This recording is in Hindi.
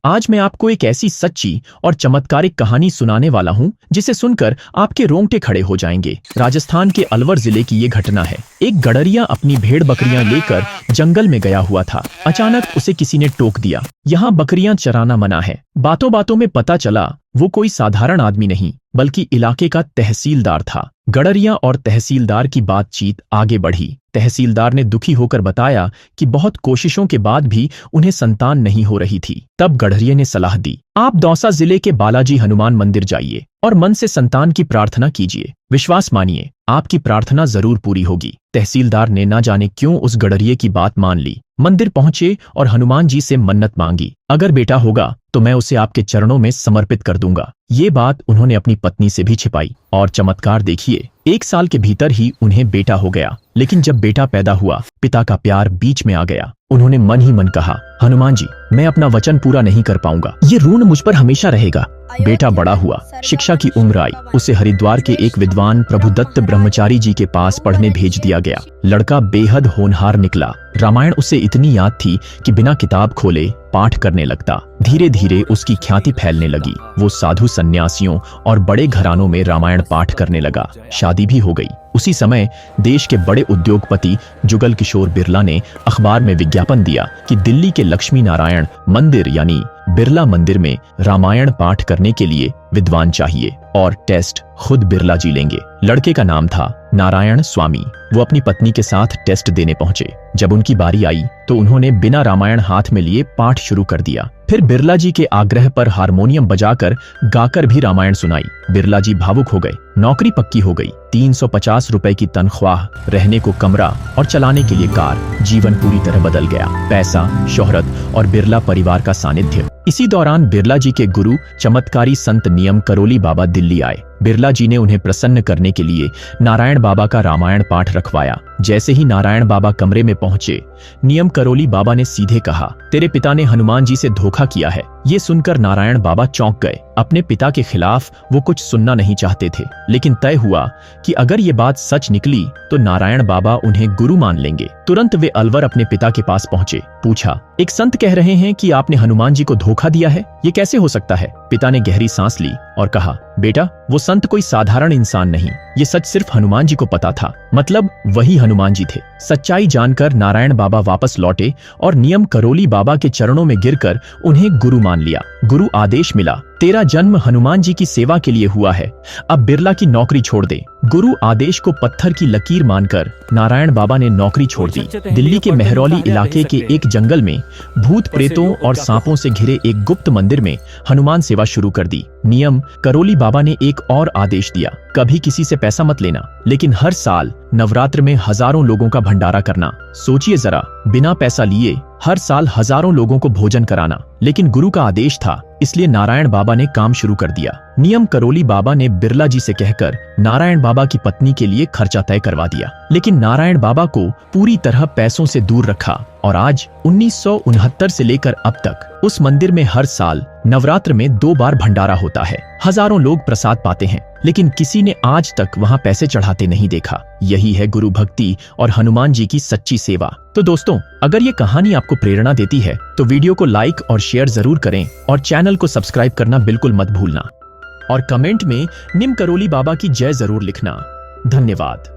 आज मैं आपको एक ऐसी सच्ची और चमत्कारिक कहानी सुनाने वाला हूं जिसे सुनकर आपके रोंगटे खड़े हो जाएंगे। राजस्थान के अलवर जिले की ये घटना है। एक गडरिया अपनी भेड़ बकरियां लेकर जंगल में गया हुआ था। अचानक उसे किसी ने टोक दिया, यहाँ बकरियां चराना मना है। बातों बातों में पता चला वो कोई साधारण आदमी नहीं बल्कि इलाके का तहसीलदार था। गडरिया और तहसीलदार की बातचीत आगे बढ़ी। तहसीलदार ने दुखी होकर बताया कि बहुत कोशिशों के बाद भी उन्हें संतान नहीं हो रही थी। तब गडरिये ने सलाह दी, आप दौसा जिले के बालाजी हनुमान मंदिर जाइए और मन से संतान की प्रार्थना कीजिए। विश्वास मानिए, आपकी प्रार्थना जरूर पूरी होगी। तहसीलदार ने ना जाने क्यों उस गडरिये की बात मान ली। मंदिर पहुंचे और हनुमान जी से मन्नत मांगी, अगर बेटा होगा तो मैं उसे आपके चरणों में समर्पित कर दूंगा। ये बात उन्होंने अपनी पत्नी से भी छिपाई और चमत्कार देखिए, 1 साल के भीतर ही उन्हें बेटा हो गया। लेकिन जब बेटा पैदा हुआ, पिता का प्यार बीच में आ गया। उन्होंने मन ही मन कहा, हनुमान जी, मैं अपना वचन पूरा नहीं कर पाऊंगा, ये ऋण मुझ पर हमेशा रहेगा। बेटा बड़ा हुआ, शिक्षा की उम्र आई, उसे हरिद्वार के एक विद्वान प्रभुदत्त ब्रह्मचारी जी के पास पढ़ने भेज दिया गया। लड़का बेहद होनहार निकला। रामायण उसे इतनी याद थी कि बिना किताब खोले पाठ करने लगता। धीरे धीरे उसकी ख्याति फैलने लगी। वो साधु सन्यासियों और बड़े घरानों में रामायण पाठ करने लगा। शादी भी हो गई। उसी समय देश के बड़े उद्योगपति जुगल किशोर बिरला ने अखबार में विज्ञापन दिया कि दिल्ली के लक्ष्मी नारायण मंदिर यानी बिरला मंदिर में रामायण पाठ करने के लिए विद्वान चाहिए और टेस्ट खुद बिरला जी लेंगे। लड़के का नाम था नारायण स्वामी। वो अपनी पत्नी के साथ टेस्ट देने पहुंचे। जब उनकी बारी आई तो उन्होंने बिना रामायण हाथ में लिए पाठ शुरू कर दिया। फिर बिरला जी के आग्रह पर हारमोनियम बजाकर गाकर भी रामायण सुनाई। बिरला जी भावुक हो गए। नौकरी पक्की हो गई। 350 रुपए की तनख्वाह, रहने को कमरा और चलाने के लिए कार। जीवन पूरी तरह बदल गया। पैसा, शोहरत और बिरला परिवार का सानिध्य। इसी दौरान बिरला जी के गुरु चमत्कारी संत नियम करोली बाबा दिल्ली आए। बिरला जी ने उन्हें प्रसन्न करने के लिए नारायण बाबा का रामायण पाठ रखवाया। जैसे ही नारायण बाबा कमरे में पहुंचे, नियम करोली बाबा ने सीधे कहा, तेरे पिता ने हनुमान जी से धोखा किया है। ये सुनकर नारायण बाबा चौंक गए। अपने पिता के खिलाफ वो कुछ सुनना नहीं चाहते थे, लेकिन तय हुआ कि अगर ये बात सच निकली तो नारायण बाबा उन्हें गुरु मान लेंगे। तुरंत वे अलवर अपने पिता के पास पहुंचे। पूछा, एक संत कह रहे हैं कि आपने हनुमान जी को धोखा दिया है, ये कैसे हो सकता है? पिता ने गहरी सांस ली और कहा, बेटा, वो संत कोई साधारण इंसान नहीं, ये सच सिर्फ हनुमान जी को पता था। मतलब वही हनुमान जी थे। सच्चाई जानकर नारायण बाबा वापस लौटे और नियम करोली बाबा के चरणों में गिरकर उन्हें गुरु मान लिया। गुरु आदेश मिला, तेरा जन्म हनुमान जी की सेवा के लिए हुआ है, अब बिरला की नौकरी छोड़ दे। गुरु आदेश को पत्थर की लकीर मानकर नारायण बाबा ने नौकरी छोड़ दी। दिल्ली के मेहरौली इलाके के एक जंगल में भूत प्रेतों और सांपों से घिरे एक गुप्त मंदिर में हनुमान सेवा शुरू कर दी। नियम करोली बाबा ने एक और आदेश दिया, कभी किसी से पैसा मत लेना, लेकिन हर साल नवरात्र में हजारों लोगों का भंडारा करना। सोचिए जरा, बिना पैसा लिए हर साल हजारों लोगों को भोजन कराना। लेकिन गुरु का आदेश था, इसलिए नारायण बाबा ने काम शुरू कर दिया। नियम करोली बाबा ने बिरला जी से कहकर नारायण बाबा की पत्नी के लिए खर्चा तय करवा दिया। लेकिन नारायण बाबा को पूरी तरह पैसों से दूर रखा और आज 1969 से लेकर अब तक उस मंदिर में हर साल नवरात्र में 2 बार भंडारा होता है। हजारों लोग प्रसाद पाते हैं, लेकिन किसी ने आज तक वहां पैसे चढ़ाते नहीं देखा। यही है गुरु भक्ति और हनुमान जी की सच्ची सेवा। तो दोस्तों, अगर ये कहानी आपको प्रेरणा देती है तो वीडियो को लाइक और शेयर जरूर करें और चैनल को सब्सक्राइब करना बिल्कुल मत भूलना। और कमेंट में निम करोली बाबा की जय जरूर लिखना। धन्यवाद।